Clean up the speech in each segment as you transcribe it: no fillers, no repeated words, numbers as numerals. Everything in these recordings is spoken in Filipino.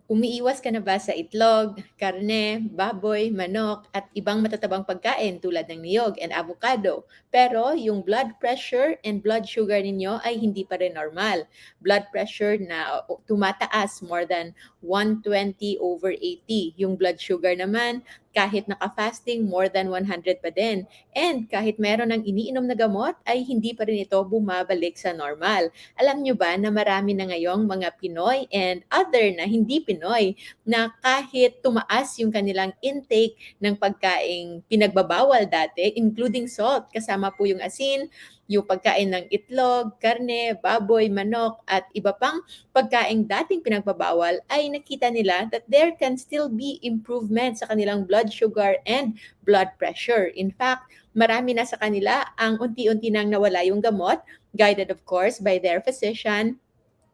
Umiiwas ka na ba sa itlog, karne, baboy, manok at ibang matatabang pagkain tulad ng niyog and avocado? Pero yung blood pressure and blood sugar ninyo ay hindi pa rin normal. Blood pressure na tumataas more than 120/80. Yung blood sugar naman, kahit naka-fasting, more than 100 pa din. And kahit meron ng iniinom na gamot, ay hindi pa rin ito bumabalik sa normal. Alam nyo ba na marami na ngayong mga Pinoy and other na hindi Pinoy na kahit tumaas yung kanilang intake ng pagkaing pinagbabawal dati, including salt, kasama po yung asin, yung pagkain ng itlog, karne, baboy, manok, at iba pang pagkaing dating pinagbabawal, ay nakita nila that there can still be improvement sa kanilang blood sugar and blood pressure. In fact, marami na sa kanila ang unti-unti nang nawala yung gamot, guided of course by their physician,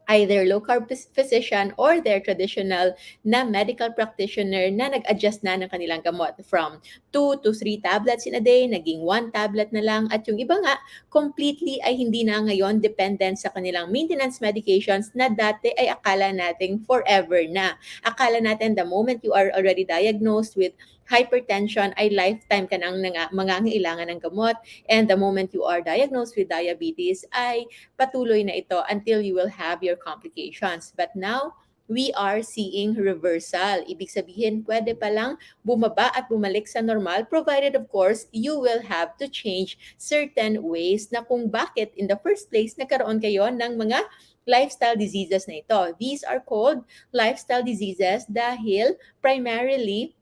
either low-carb physician or their traditional na medical practitioner na nag-adjust na ng kanilang gamot from 2 to 3 tablets in a day, naging 1 tablet na lang, at yung iba nga, completely ay hindi na ngayon dependent sa kanilang maintenance medications na dati ay akala nating forever na. Akala natin the moment you are already diagnosed with hypertension ay lifetime ka nang mangangailangan ng gamot, and the moment you are diagnosed with diabetes ay patuloy na ito until you will have your complications. But now, we are seeing reversal. Ibig sabihin, pwede palang bumaba at bumalik sa normal, provided of course, you will have to change certain ways na kung bakit in the first place nagkaroon kayo ng mga lifestyle diseases na ito. These are called lifestyle diseases dahil primarily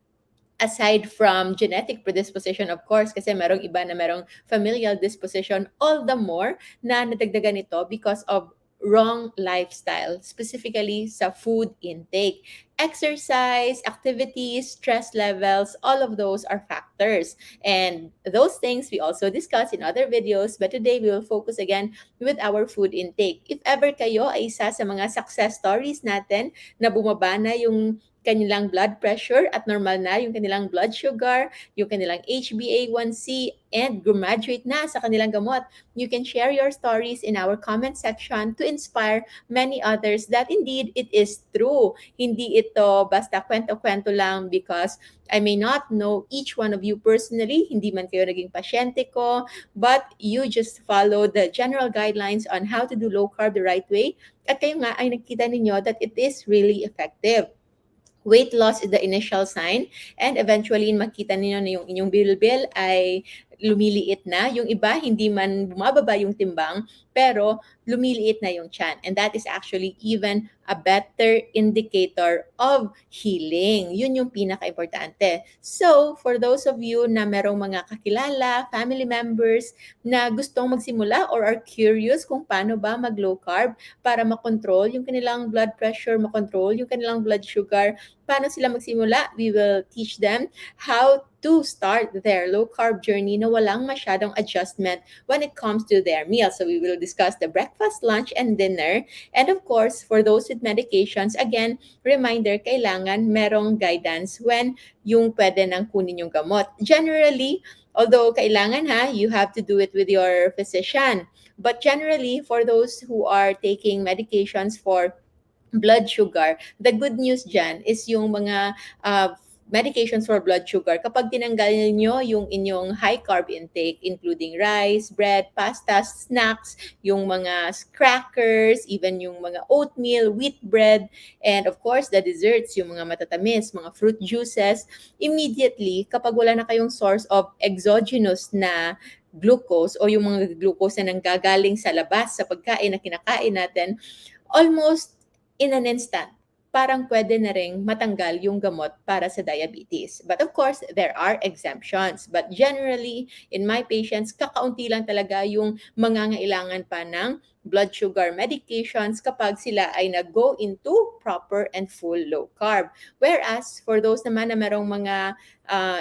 aside from genetic predisposition, of course, kasi merong iba na merong familial disposition, all the more na nadagdagan ito because of wrong lifestyle, specifically sa food intake. Exercise, activities, stress levels, all of those are factors. And those things we also discuss in other videos, but today we will focus again with our food intake. If ever kayo ay isa sa mga success stories natin na bumaba na yung kanilang blood pressure at normal na yung kanilang blood sugar, yung kanilang HbA1c, and graduate na sa kanilang gamot. You can share your stories in our comment section to inspire many others that indeed it is true. Hindi ito basta kwento-kwento lang, because I may not know each one of you personally, hindi man kayo naging pasyente ko, but you just follow the general guidelines on how to do low carb the right way, at kayo nga ay nakita ninyo that it is really effective. Weight loss is the initial sign, and eventually makita niyo na yung inyong bilbil ay lumiliit na. Yung iba, hindi man bumababa yung timbang, pero lumiliit na yung tiyan. And that is actually even a better indicator of healing. Yun yung pinaka-importante. So, for those of you na merong mga kakilala, family members na gustong magsimula or are curious kung paano ba mag-low carb para makontrol yung kanilang blood pressure, makontrol yung kanilang blood sugar, paano sila magsimula, we will teach them how to start their low carb journey na walang masyadong adjustment when it comes to their meal. So we will discuss the breakfast, lunch, and dinner. And of course, for those with medications, again, reminder, kailangan merong guidance when yung pwede nang kunin yung gamot. Generally, although kailangan you have to do it with your physician. But generally, for those who are taking medications for blood sugar, the good news dyan is yung mga medications for blood sugar, kapag tinanggal niyo yung inyong high carb intake, including rice, bread, pasta, snacks, yung mga crackers, even yung mga oatmeal, wheat bread, and of course, the desserts, yung mga matatamis, mga fruit juices, immediately, kapag wala na kayong source of exogenous na glucose o yung mga glucose na nanggagaling sa labas sa pagkain na kinakain natin, almost in an instant, parang pwede na ring matanggal yung gamot para sa diabetes. But of course, there are exemptions. But generally, in my patients, kakaunti lang talaga yung mangangailangan pa ng blood sugar medications kapag sila ay nag-go into proper and full low carb. Whereas, for those naman na merong mga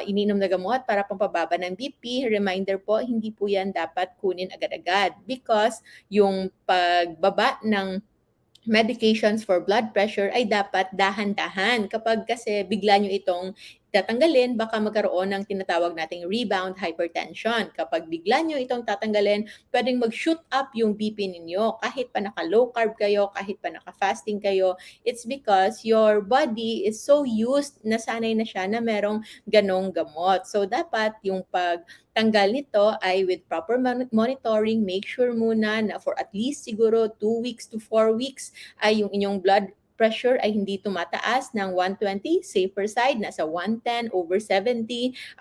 ininom na gamot para pampababa ng BP, reminder po, hindi po yan dapat kunin agad-agad, because yung pagbaba ng medications for blood pressure ay dapat dahan-dahan. Kapag kasi bigla nyo itong tatanggalin, baka magkaroon ng tinatawag nating rebound hypertension. Kapag bigla nyo itong tatanggalin, pwedeng mag-shoot up yung BP ninyo. Kahit pa naka-low carb kayo, kahit pa naka-fasting kayo, it's because your body is so used, nasanay na siya na merong ganong gamot. So, dapat yung pagtanggal nito ay with proper monitoring, make sure muna na for at least siguro 2 weeks to 4 weeks ay yung inyong blood pressure ay hindi tumataas ng 120, safer side, nasa 110/70,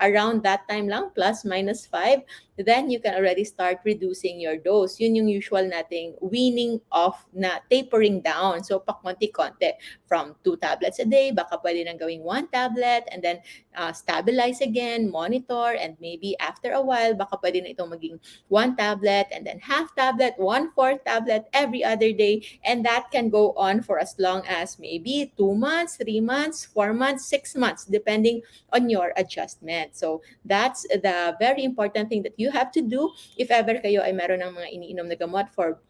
around that time lang, plus minus 5, then you can already start reducing your dose. Yun yung usual nating weaning off na tapering down. So, pakonti-konti. From 2 tablets a day, baka pwede nang gawing 1 tablet, and then stabilize again, monitor, and maybe after a while, baka pwede na itong maging 1 tablet, and then half tablet, 1/4 tablet every other day, and that can go on for as long as maybe 2 months, 3 months, 4 months, 6 months, depending on your adjustment. So, that's the very important thing that you have to do if ever kayo ay meron ng mga iniinom na gamot for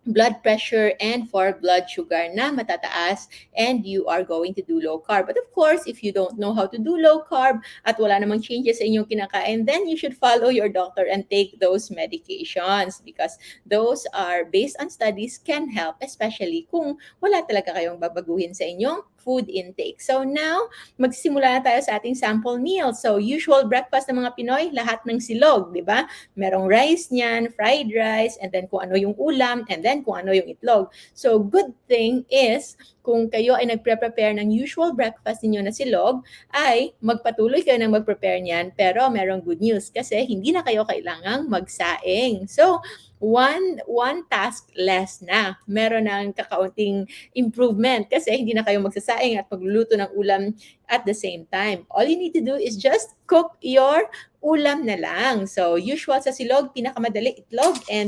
blood pressure and for blood sugar na matataas, and you are going to do low carb. But of course, if you don't know how to do low carb at wala namang changes sa inyong kinakain, then you should follow your doctor and take those medications, because those are based on studies, can help, especially kung wala talaga kayong babaguhin sa inyong food intake. So now, magsisimula na tayo sa ating sample meal. So usual breakfast ng mga Pinoy, lahat ng silog, di ba? Merong rice niyan, fried rice, and then kung ano yung ulam, and then kung ano yung itlog. So good thing is, kung kayo ay nagpre-prepare ng usual breakfast ninyo na silog, ay magpatuloy kayo ng mag-prepare niyan, pero merong good news kasi hindi na kayo kailangang magsaing. So, one task less na. Meron ng kakaunting improvement kasi hindi na kayo magsasaing at magluluto ng ulam at the same time. All you need to do is just cook your ulam na lang. So, usual sa silog, pinakamadali itlog, and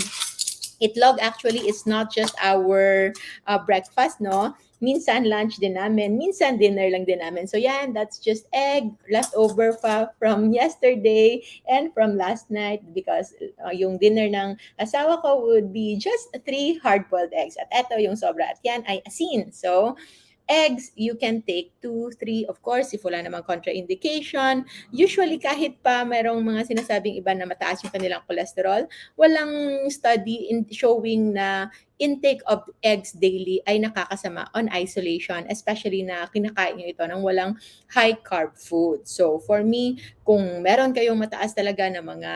itlog actually is not just our breakfast, no? Minsan lunch din namin, minsan dinner lang din namin. So yan, that's just egg, leftover pa from yesterday and from last night, because yung dinner ng asawa ko would be just 3 hard-boiled eggs. At eto yung sobra. At yan ay asin. So, eggs, you can take 2, 3, of course, if wala namang contraindication. Usually, kahit pa merong mga sinasabing iba na mataas yung kanilang cholesterol, walang study showing na intake of eggs daily ay nakakasama on isolation, especially na kinakain nyo ito ng walang high-carb food. So, for me, kung meron kayong mataas talaga na mga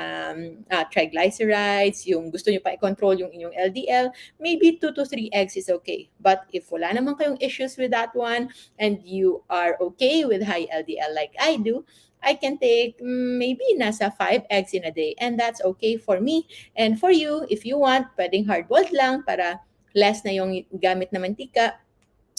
triglycerides, yung gusto nyo pa i-control yung inyong LDL, maybe 2 to 3 eggs is okay. But if wala naman kayong issues with that one, and you are okay with high LDL like I do, I can take maybe nasa 5 eggs in a day, and that's okay for me. And for you, if you want, pwedeng hard-boiled lang para less na yung gamit na mantika.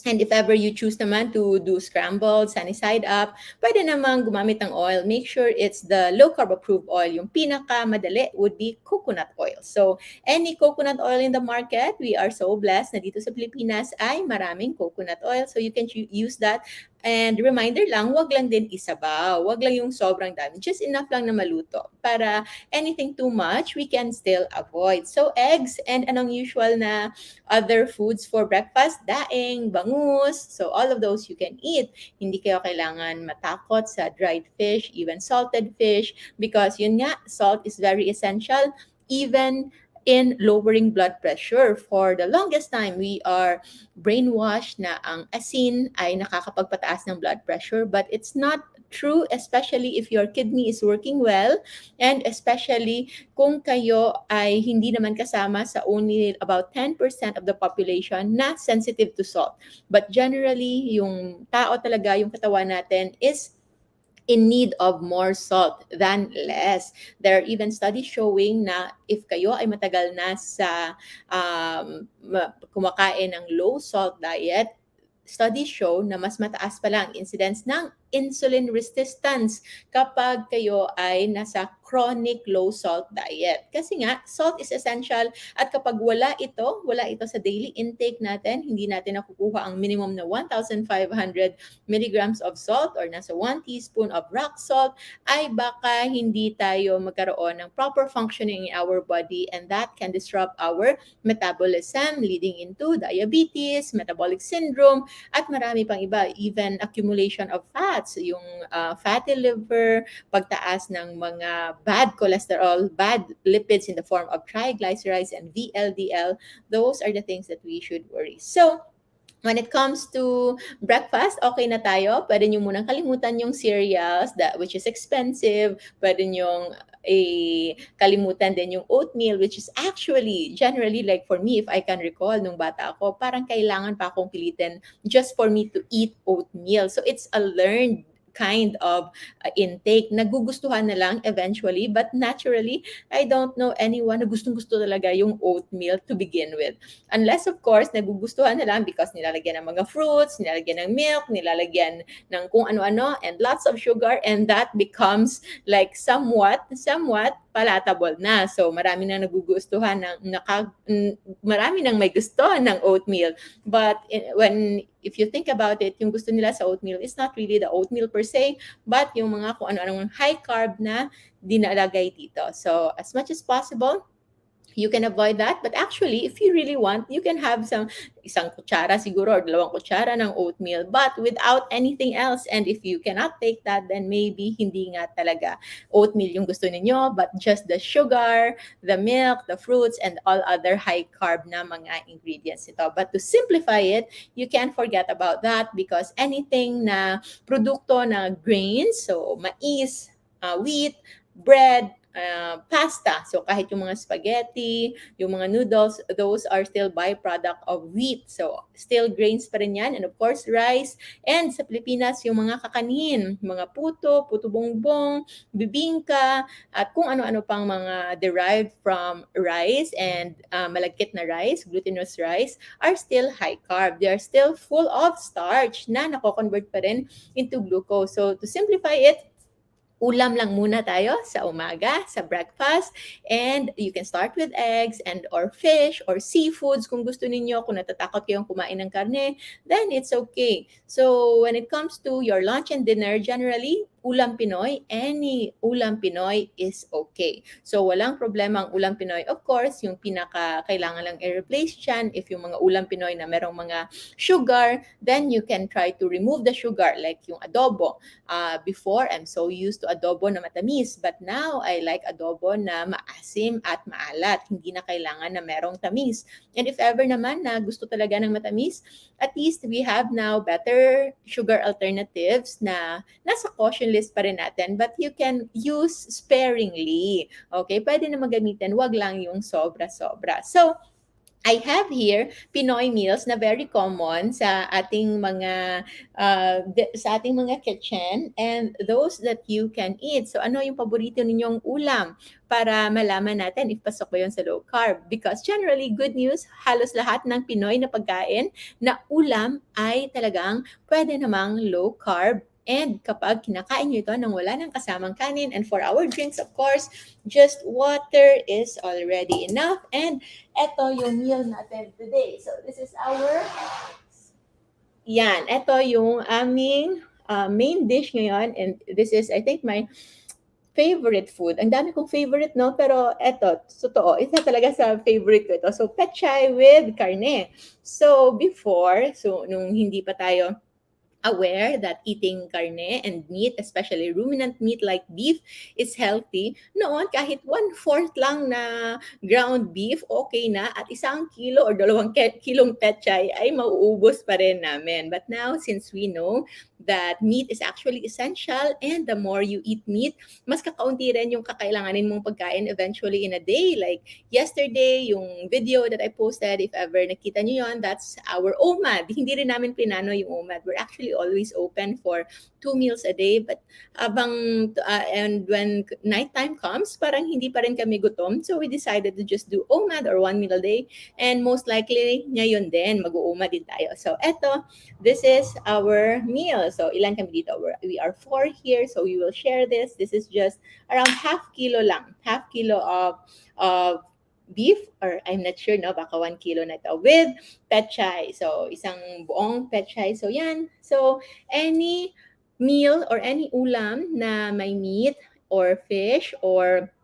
And if ever you choose naman to do scrambled, sunny side up, pwede namang gumamit ng oil. Make sure it's the low-carb approved oil. Yung pinaka-madali would be coconut oil. So, any coconut oil in the market, we are so blessed na dito sa Pilipinas ay maraming coconut oil. So, you can use that. And reminder lang, wag lang din isabaw. Wag lang yung sobrang dami. Just enough lang na maluto. Para anything too much, we can still avoid. So, eggs and anong usual na other foods for breakfast, daing, bangus. So, all of those you can eat. Hindi kayo kailangan matakot sa dried fish, even salted fish, because yun nga, salt is very essential even in lowering blood pressure. For the longest time, we are brainwashed na ang asin ay nakakapagpataas ng blood pressure, but it's not true, especially if your kidney is working well, and especially kung kayo ay hindi naman kasama sa only about 10% of the population na sensitive to salt. But generally, yung tao talaga, yung katawan natin is in need of more salt than less. There are even studies showing na if kayo ay matagal na sa kumakain ng low salt diet, studies show na mas mataas pa lang incidence ng insulin resistance kapag kayo ay nasa chronic low salt diet. Kasi nga, salt is essential, at kapag wala ito sa daily intake natin, hindi natin nakukuha ang minimum na 1,500 milligrams of salt or nasa 1 teaspoon of rock salt, ay baka hindi tayo magkaroon ng proper functioning in our body, and that can disrupt our metabolism, leading into diabetes, metabolic syndrome, at marami pang iba, even accumulation of fats. fats, yung fatty liver, pagtaas ng mga bad cholesterol, bad lipids in the form of triglycerides and VLDL, those are the things that we should worry. So, when it comes to breakfast, okay na tayo. Pwede nyo munang kalimutan yung cereals, which is expensive. Pwede nyo kalimutan din yung oatmeal, which is actually, generally, like for me, if I can recall, nung bata ako, parang kailangan pa akong pilitin just for me to eat oatmeal. So it's a learned kind of intake. Nagugustuhan na lang eventually, but naturally, I don't know anyone na gustong-gusto talaga yung oatmeal to begin with. Unless, of course, nagugustuhan na lang because nilalagyan ng mga fruits, nilalagyan ng milk, nilalagyan ng kung ano-ano, and lots of sugar, and that becomes like somewhat palatable na. So, marami nang nagugustuhan marami nang may gusto ng oatmeal. But if you think about it, yung gusto nila sa oatmeal is not really the oatmeal per se, but yung mga kung ano-anong high carb na dinalagay dito. So, as much as possible, you can avoid that. But actually, if you really want, you can have isang kutsara siguro or 2 kutsara ng oatmeal, but without anything else. And if you cannot take that, then maybe hindi nga talaga oatmeal yung gusto ninyo, but just the sugar, the milk, the fruits, and all other high carb na mga ingredients ito. But to simplify it, you can't forget about that because anything na produkto na grains, so mais, wheat, bread, pasta. So kahit yung mga spaghetti, yung mga noodles, those are still byproduct of wheat. So still grains pa rin yan. And of course, rice. And sa Pilipinas, yung mga kakanin, mga puto bongbong, bibingka, at kung ano-ano pang mga derived from rice and malagkit na rice, glutinous rice, are still high carb. They are still full of starch na nako-convert pa rin into glucose. So to simplify it, ulam lang muna tayo sa umaga, sa breakfast. And you can start with eggs and or fish or seafoods kung gusto ninyo. Kung natatakot kayong kumain ng karne, then it's okay. So when it comes to your lunch and dinner, generally, ulam Pinoy, any ulam Pinoy is okay. So walang problema ang ulam Pinoy. Of course, yung kailangan lang i-replace dyan, if yung mga ulam Pinoy na merong mga sugar, then you can try to remove the sugar, like yung adobo. Before, I'm so used to adobo na matamis, but now I like adobo na maasim at maalat. Hindi na kailangan na merong tamis. And if ever naman na gusto talaga ng matamis, at least we have now better sugar alternatives na nasa caution list pa rin natin, but you can use sparingly. Okay? Pwede na magamitin, wag lang yung sobra-sobra. So, I have here Pinoy meals na very common sa ating mga kitchen, and those that you can eat. So ano yung paborito ninyong ulam para malaman natin if pasok ba yun sa low carb? Because generally, good news, halos lahat ng Pinoy na pagkain na ulam ay talagang pwede namang low carb. And kapag kinakain nyo ito nang wala ng kasamang kanin, and for our drinks, of course, just water is already enough. And eto yung meal natin today. So this is eto yung aming main dish ngayon. And this is, I think, my favorite food. Ang dami kong favorite, no? Pero eto, totoo, isa talaga sa favorite ko ito. So, pechay with karne. So, nung hindi pa tayo aware that eating karne and meat, especially ruminant meat like beef, is healthy. Noon, kahit 1/4 lang na ground beef, okay na. At 1 kilo or 2 kilong pechay ay mauubos pa rin namin. But now, since we know that meat is actually essential, and the more you eat meat, mas kakaunti rin yung kakailanganin mong pagkain eventually in a day. Like yesterday, yung video that I posted, if ever nakita nyo yun, that's our OMAD. Hindi rin namin pinano yung OMAD. We're actually always open for 2 meals a day, but and when nighttime comes, parang hindi pa rin kami gutom. So we decided to just do OMAD or 1 meal a day, and most likely ngayon din mag-OMAD din tayo. So eto, this is our meal. So ilan kami dito? We are 4 here, so we will share this. This is just around half kilo lang. Half kilo of beef, or I'm not sure, no, baka 1 kilo na ito, with pechay. So isang buong pechay. So yan. So any meal or any ulam na may meat or fish or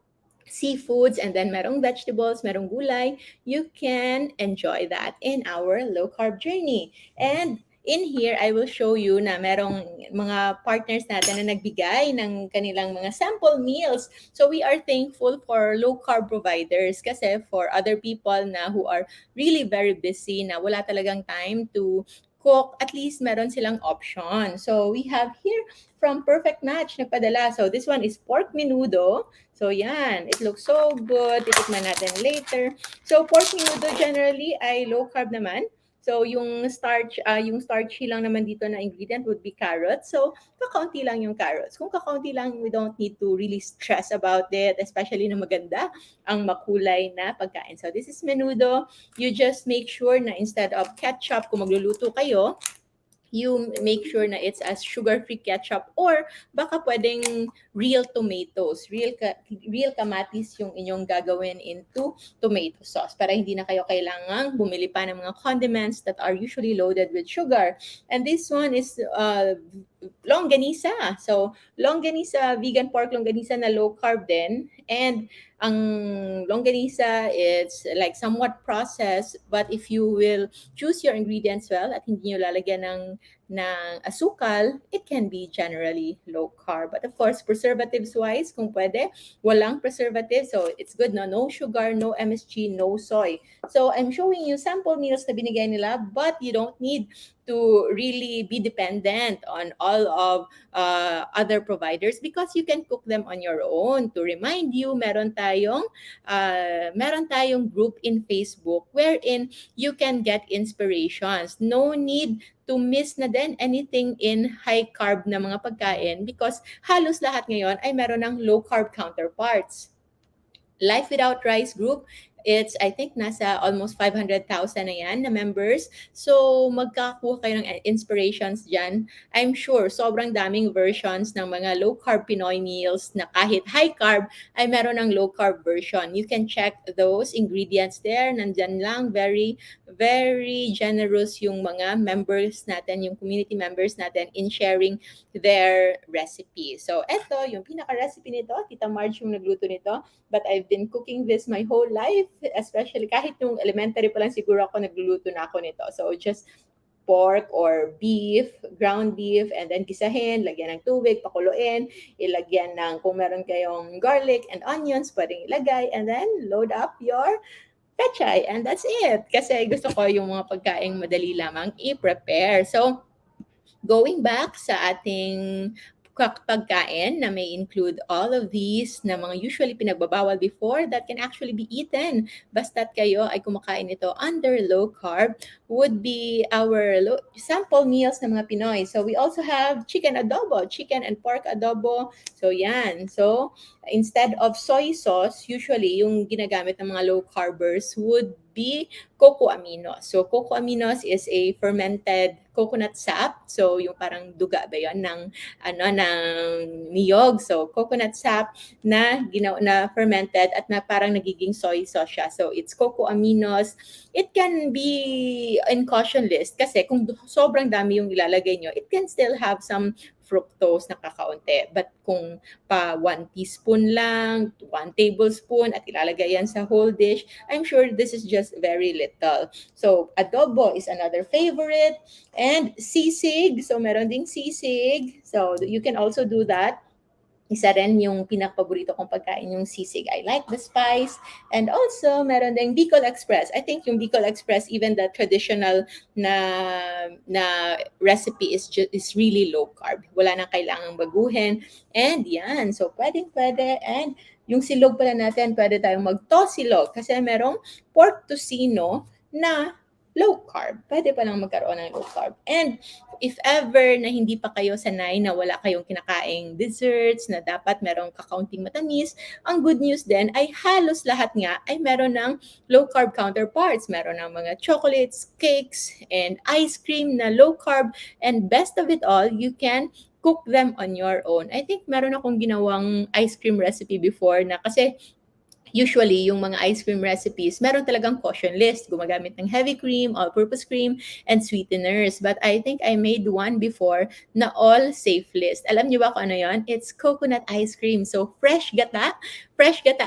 seafoods, and then merong vegetables, merong gulay, you can enjoy that in our low carb journey. And in here, I will show you na merong mga partners natin na nagbigay ng kanilang mga sample meals. So we are thankful for low carb providers kasi for other people na who are really very busy na wala talagang time to cook, at least meron silang option. So we have here from Perfect Match nagpadala. So this one is pork menudo. So yan, it looks so good. Titikman natin later. So pork menudo generally ay low carb naman. So yung starchy lang naman dito na ingredient would be carrots. So kakaunti lang yung carrots. Kung kakaunti lang, we don't need to really stress about it, especially na maganda ang makulay na pagkain. So this is menudo. You just make sure na instead of ketchup, kung magluluto kayo, you make sure na it's as sugar-free ketchup or baka pwedeng real tomatoes, real kamatis yung inyong gagawin into tomato sauce para hindi na kayo kailangang bumili pa ng mga condiments that are usually loaded with sugar. And this one is longganisa. So, longganisa, vegan pork longganisa na low carb din. And ang longganisa, it's like somewhat processed, but if you will choose your ingredients well at hindi nyo lalagyan ng asukal, it can be generally low carb. But of course, preservatives-wise, kung pwede, walang preservative. So it's good, no? No sugar, no MSG, no soy. So I'm showing you sample meals na binigay nila, but you don't need to really be dependent on all of other providers because you can cook them on your own. To remind you, meron tayong group in Facebook wherein you can get inspirations. No need to miss na din anything in high carb na mga pagkain because halos lahat ngayon ay meron ng low carb counterparts. Life Without Rice group, it's I think nasa almost 500,000 na yan na members. So magkakakuha kayo ng inspirations dyan. I'm sure sobrang daming versions ng mga low carb Pinoy meals na kahit high carb ay meron ng low carb version. You can check those ingredients there. Nandyan lang, very very generous yung mga members natin, yung community members natin in sharing their recipe. So eto, yung pinaka-recipe nito, Tita Marge yung nagluto nito. But I've been cooking this my whole life, especially kahit nung elementary pa lang siguro ako nagluluto na ako nito. So just pork or beef, ground beef, and then gisahin, lagyan ng tubig, pakuluin, ilagyan ng kung meron kayong garlic and onions, pwedeng ilagay, and then load up your pechay, and that's it. Kasi gusto ko yung mga pagkaing madali lamang i-prepare. So, going back sa ating pagkain na may include all of these na mga usually pinagbabawal before that can actually be eaten basta't kayo ay kumakain ito under low carb would be our sample meals ng mga Pinoy. So we also have chicken adobo, chicken and pork adobo. So yan. So instead of soy sauce, usually yung ginagamit ng mga low carbers would be cocoa aminos. So cocoa aminos is a fermented coconut sap. So yung parang duga ba 'yon ng niyog. So coconut sap na na fermented at na parang nagiging soy sauce siya. So it's cocoa aminos. It can be in caution list kasi kung sobrang dami yung ilalagay nyo, it can still have some fructose na kakaunti. But kung pa 1 teaspoon lang, 1 tablespoon at ilalagay yan sa whole dish, I'm sure this is just very little. So adobo is another favorite. And sisig, so meron ding sisig. So you can also do that. Isa rin yung pinakapaborito kong pagkain, yung sisig. I like the spice. And also, meron ding Bicol Express. I think yung Bicol Express, even the traditional na recipe is really low carb. Wala nang kailangang baguhin. And yan, so pwede. And yung silog pala natin, pwede tayong magtosilog kasi merong pork tocino na low carb. Pwede pa lang magkaroon ng low carb. And if ever na hindi pa kayo sanay na wala kayong kinakaing desserts na dapat merong kakaunting matamis, ang good news din ay halos lahat nga ay meron ng low carb counterparts. Meron ng mga chocolates, cakes, and ice cream na low carb. And best of it all, you can cook them on your own. I think meron akong ginawang ice cream recipe before na kasi usually, yung mga ice cream recipes, meron talagang caution list. Gumagamit ng heavy cream, all-purpose cream, and sweeteners. But I think I made one before na all safe list. Alam niyo ba kung ano yon? It's coconut ice cream. So, fresh gata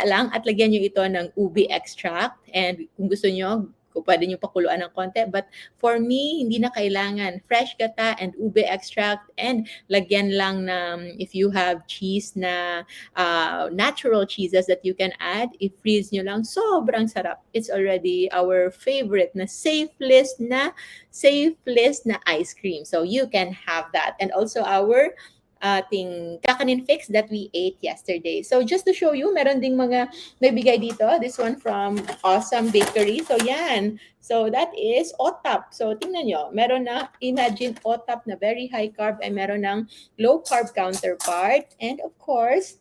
lang at lagyan niyo ito ng ubi extract. And kung gusto niyo, Kung pwede nyo pakuluan ng konti. But for me, hindi na kailangan. Fresh gata and ube extract and lagyan lang ng, if you have cheese na natural cheeses that you can add, i-freeze nyo lang. Sobrang sarap. It's already our favorite na safe list na ice cream. So you can have that. And also our ating kakanin fix that we ate yesterday. So just to show you, meron ding mga nagbigay dito. This one from Awesome Bakery. So yan. So that is OTAP. So tingnan nyo, meron na, imagine OTAP na very high carb ay meron ng low carb counterpart. And of course,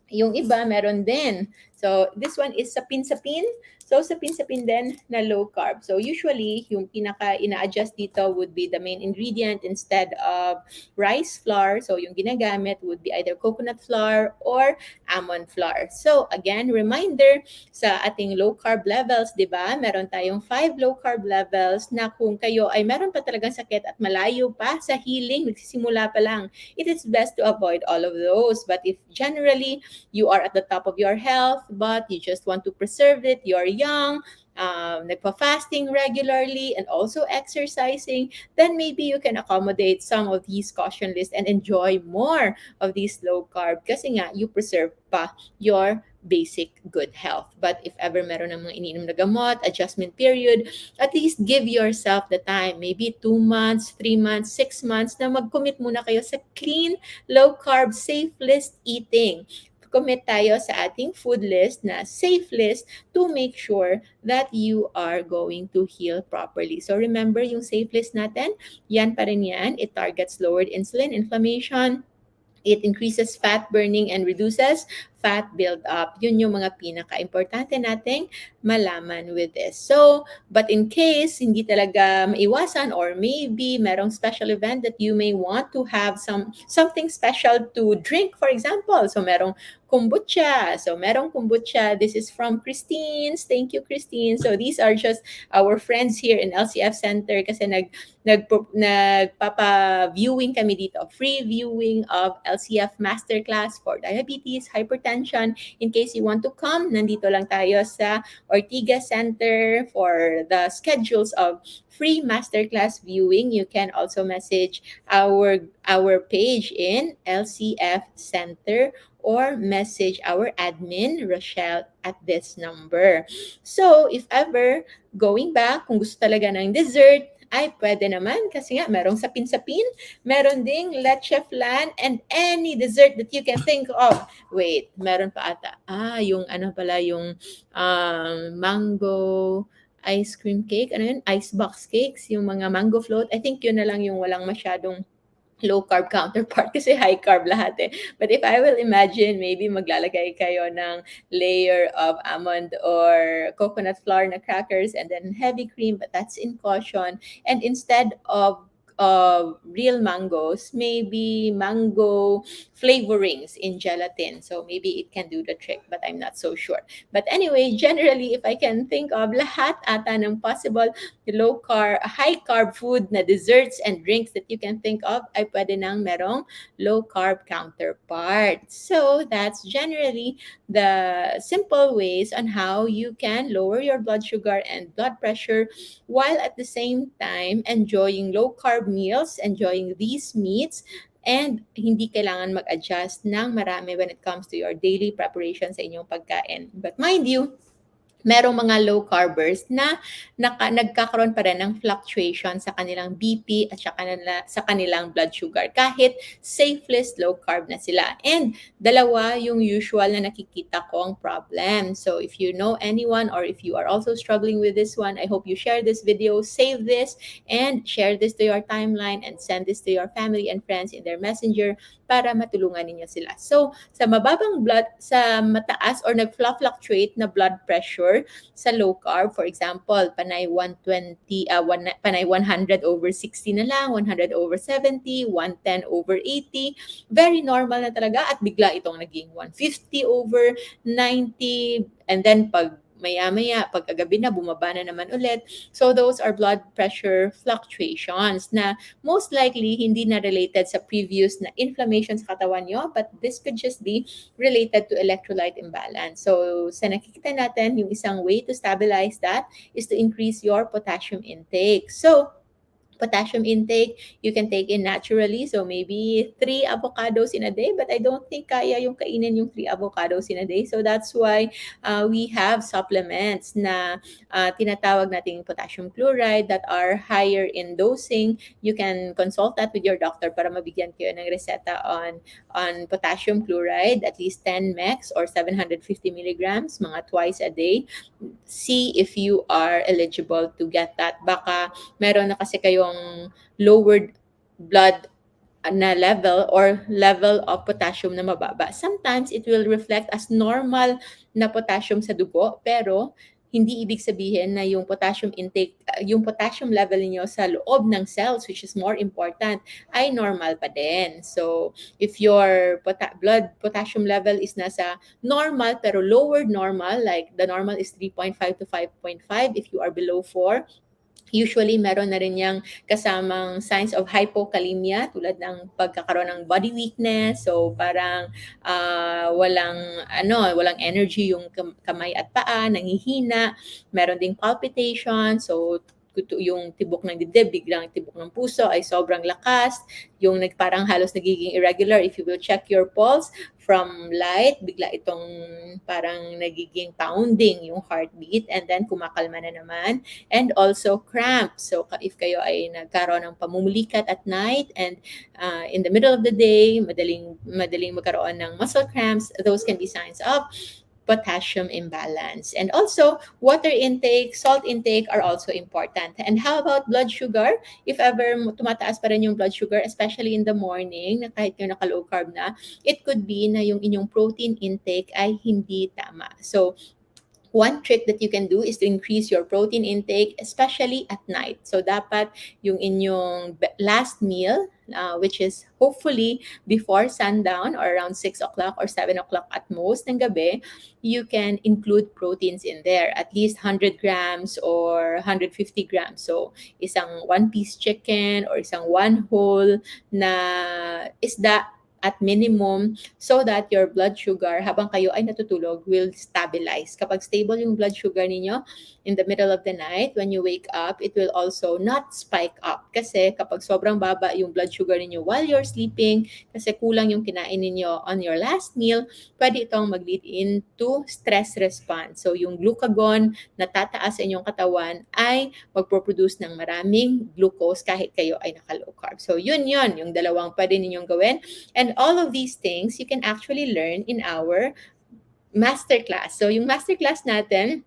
yung iba meron din. So this one is sapin-sapin. So sapin-sapin din na low carb. So usually yung pinaka ina-adjust dito would be the main ingredient instead of rice flour. So yung ginagamit would be either coconut flour or almond flour. So again, reminder sa ating low carb levels, 'di ba? Meron tayong 5 low carb levels na kung kayo ay meron pa talagang sakit at malayo pa sa healing, nagsisimula pa lang, it is best to avoid all of those. But if generally you are at the top of your health, but you just want to preserve it, you're young, nagpa-fasting regularly, and also exercising, then maybe you can accommodate some of these caution lists and enjoy more of these low carb kasi nga, you preserve pa your basic good health. But if ever meron ng mga iniinom na gamot, adjustment period, at least give yourself the time, maybe 2 months, 3 months, 6 months na mag-commit muna kayo sa clean, low carb, safe list eating. Commit tayo sa ating food list na safe list to make sure that you are going to heal properly. So remember yung safe list natin, yan pa rin yan. It targets lowered insulin, inflammation, it increases fat burning and reduces fat build-up. Yun yung mga pinaka-importante nating malaman with this. So, but in case hindi talaga maiwasan or maybe merong special event that you may want to have something special to drink, for example. So, merong kombucha. So, merong kombucha. This is from Christine's. Thank you, Christine. So, these are just our friends here in LCF Center kasi nagpapa-viewing kami dito. Free viewing of LCF Masterclass for diabetes, hypertension. In case you want to come, nandito lang tayo sa Ortigas Center for the schedules of free masterclass viewing. You can also message our page in LCF Center or message our admin, Rochelle, at this number. So, if ever, going back, kung gusto talaga ng dessert, ay pwede naman kasi nga merong sapin-sapin, meron ding leche flan, and any dessert that you can think of. Wait, meron pa ata. Yung ano pala, yung mango ice cream cake, ano yun? Icebox cakes, yung mga mango float. I think yun na lang yung walang masyadong low carb counterpart kasi high carb lahat eh. But if I will imagine, maybe maglalagay kayo ng layer of almond or coconut flour na crackers and then heavy cream, but that's in caution. And instead of real mangoes, maybe mango flavorings in gelatin. So maybe it can do the trick, but I'm not so sure. But anyway, generally, if I can think of lahat ata ng possible low carb, high carb food na desserts and drinks that you can think of, ay pwede nang merong low carb counterpart. So that's generally the simple ways on how you can lower your blood sugar and blood pressure while at the same time enjoying low carb meals, enjoying these meats, and hindi kailangan mag-adjust ng marami when it comes to your daily preparation sa inyong pagkain. But mind you, merong mga low carbers na nagkakaroon pa rin ng fluctuation sa kanilang BP at sa kanilang blood sugar kahit safe list low carb na sila. And dalawa yung usual na nakikita kong problem. So if you know anyone or if you are also struggling with this one, I hope you share this video, save this, and share this to your timeline and send this to your family and friends in their messenger para matulungan ninyo sila. So sa mataas or nag-fluctuate na blood pressure sa low carb, for example, panay 120, panay 100 over 60 na lang, 100 over 70, 110 over 80, very normal na talaga at bigla itong naging 150 over 90, and then pag maya-maya, pagkagabi na, bumaba na naman ulit. So those are blood pressure fluctuations na most likely hindi na related sa previous na inflammation sa katawan nyo, but this could just be related to electrolyte imbalance. So sa nakikita natin, yung isang way to stabilize that is to increase your potassium intake. So potassium intake, you can take in naturally. So maybe 3 avocados in a day, but I don't think kaya yung kainin yung 3 avocados in a day. So that's why we have supplements na tinatawag nating potassium chloride that are higher in dosing. You can consult that with your doctor para mabigyan kayo ng reseta on potassium chloride, at least 10 mg or 750 milligrams, mga twice a day. See if you are eligible to get that. Baka meron na kasi kayong lowered blood na level or level of potassium na mababa. Sometimes it will reflect as normal na potassium sa dugo, pero hindi ibig sabihin na yung potassium intake, yung potassium level niyo sa loob ng cells, which is more important, ay normal pa din. So, if your blood potassium level is nasa normal pero lowered normal, like the normal is 3.5 to 5.5, if you are below 4, usually meron na rin yang kasamang signs of hypokalemia tulad ng pagkakaroon ng body weakness. So parang walang energy yung kamay at paa, nanghihina, meron ding palpitation. So yung tibok ng dibdib, biglang tibok ng puso ay sobrang lakas, yung parang halos nagiging irregular. If you will check your pulse from light, bigla itong parang nagiging pounding yung heartbeat, and then kumakalma na naman. And also cramps. So if kayo ay nagkaroon ng pamumulikat at night and in the middle of the day, madaling magkaroon ng muscle cramps, those can be signs of potassium imbalance. And also, water intake, salt intake are also important. And how about blood sugar? If ever tumataas pa rin yung blood sugar, especially in the morning, na kahit yung naka-low carb na, it could be na yung inyong protein intake ay hindi tama. So, one trick that you can do is to increase your protein intake, especially at night. So, dapat yung inyong last meal, which is hopefully before sundown or around 6 o'clock or 7 o'clock at most ng gabi, you can include proteins in there, at least 100 grams or 150 grams. So, isang one-piece chicken or isang one whole na isda at minimum, so that your blood sugar habang kayo ay natutulog will stabilize. Kapag stable yung blood sugar ninyo in the middle of the night, when you wake up, it will also not spike up. Kasi kapag sobrang baba yung blood sugar ninyo while you're sleeping, kasi kulang yung kinain ninyo on your last meal, pwede itong mag-lead into stress response. So yung glucagon na tataas sa inyong katawan ay magproproduce ng maraming glucose kahit kayo ay naka-low carb. So yun, yung dalawang pwede ninyong gawin. And all of these things you can actually learn in our masterclass. So yung masterclass natin,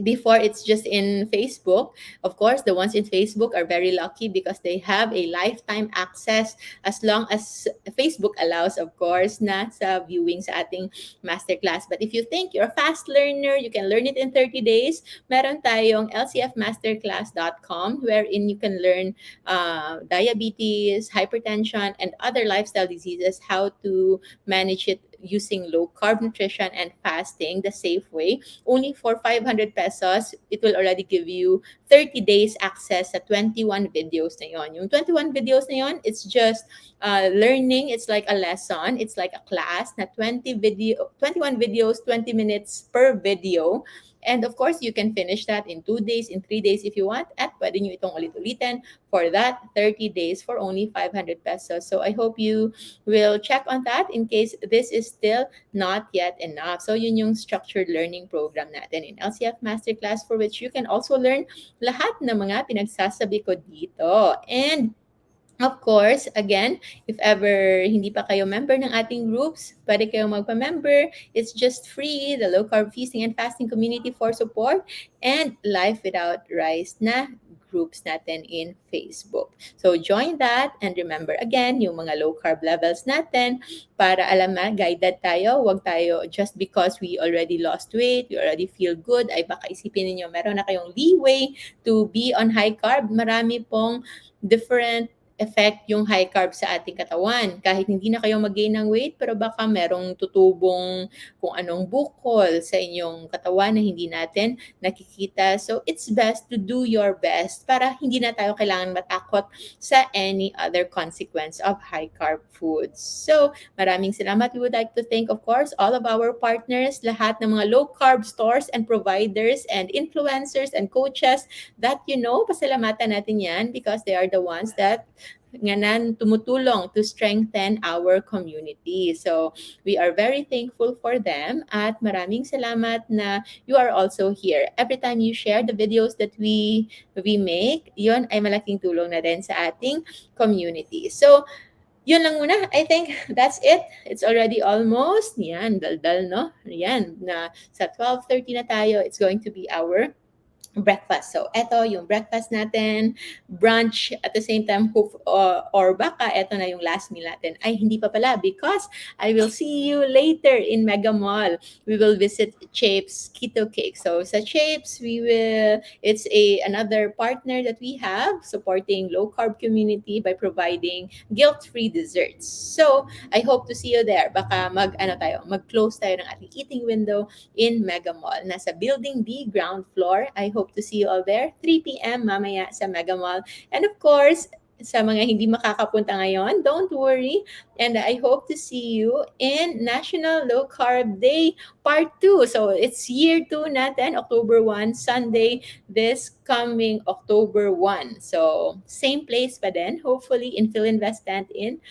before it's just in Facebook. Of course, the ones in Facebook are very lucky because they have a lifetime access as long as Facebook allows, of course, na sa viewing sa ating masterclass. But if you think you're a fast learner, you can learn it in 30 days. Meron tayong lcfmasterclass.com wherein you can learn diabetes, hypertension, and other lifestyle diseases, how to manage it using low-carb nutrition and fasting the safe way. Only for 500 pesos, it will already give you 30 days access sa 21 videos na yon. Yung 21 videos na yon, it's just learning. It's like a lesson. It's like a class na 21 videos, 20 minutes per video. And of course, you can finish that in 2 days, in 3 days if you want. At pwede nyo itong ulit-ulitin for that 30 days for only 500 pesos. So I hope you will check on that in case this is still not yet enough. So yun yung structured learning program natin in LCF Masterclass, for which you can also learn lahat ng mga pinagsasabi ko dito. And of course, again, if ever hindi pa kayo member ng ating groups, pwede kayong magpa-member. It's just free, the Low Carb Feasting and Fasting Community for Support, and Life Without Rice na groups natin in Facebook. So join that, and remember again, yung mga low carb levels natin para alam na, guided tayo. Huwag tayo just because we already lost weight, we already feel good, ay baka isipin ninyo meron na kayong leeway to be on high carb. Marami pong different effect yung high carb sa ating katawan. Kahit hindi na kayo mag-gain ng weight, pero baka merong tutubong kung anong bukol sa inyong katawan na hindi natin nakikita. So it's best to do your best para hindi na tayo kailangan matakot sa any other consequence of high carb foods. So maraming salamat. We would like to thank, of course, all of our partners, lahat ng mga low carb stores and providers and influencers and coaches that pasalamatan natin yan because they are the ones that tumutulong to strengthen our community. So, we are very thankful for them at maraming salamat na you are also here. Every time you share the videos that we make, yon ay malaking tulong na din sa ating community. So, yun lang muna. I think that's it. It's already almost, yan, daldal, no? Yan, na sa 12:30 na tayo, it's going to be our breakfast. So, eto yung breakfast natin, brunch, at the same time, or baka eto na yung last meal natin. Ay, hindi pa pala because I will see you later in Mega Mall. We will visit Chape's Keto Cake. So, sa Chape's, it's another partner that we have supporting low carb community by providing guilt-free desserts. So, I hope to see you there. Baka mag-close tayo ng ating eating window in Mega Mall. Nasa Building D, ground floor. I hope to see you all there. 3 p.m. mamaya sa Mega Mall. And of course, sa mga hindi makakapunta ngayon, don't worry. And I hope to see you in National Low Carb Day Part 2. So it's year 2 natin, October 1, Sunday, this coming October 1. So same place pa din, hopefully in Philinvest Stand in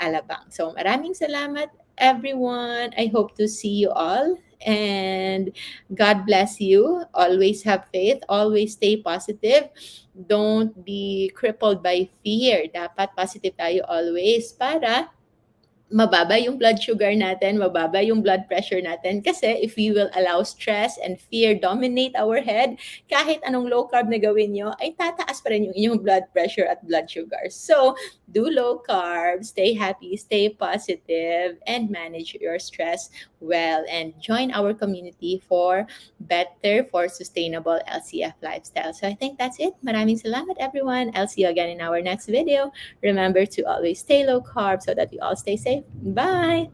Alabang. So maraming salamat everyone. I hope to see you all. And God bless you. Always have faith. Always stay positive. Don't be crippled by fear. Dapat positive tayo always para mababa yung blood sugar natin, mababa yung blood pressure natin. Kasi if we will allow stress and fear dominate our head, kahit anong low carb na gawin nyo, ay tataas pa rin yung inyong blood pressure at blood sugar. So, do low carb, stay happy, stay positive, and manage your stress well. And join our community for sustainable LCF lifestyle. So, I think that's it. Maraming salamat, everyone. I'll see you again in our next video. Remember to always stay low carb so that we all stay safe. Bye!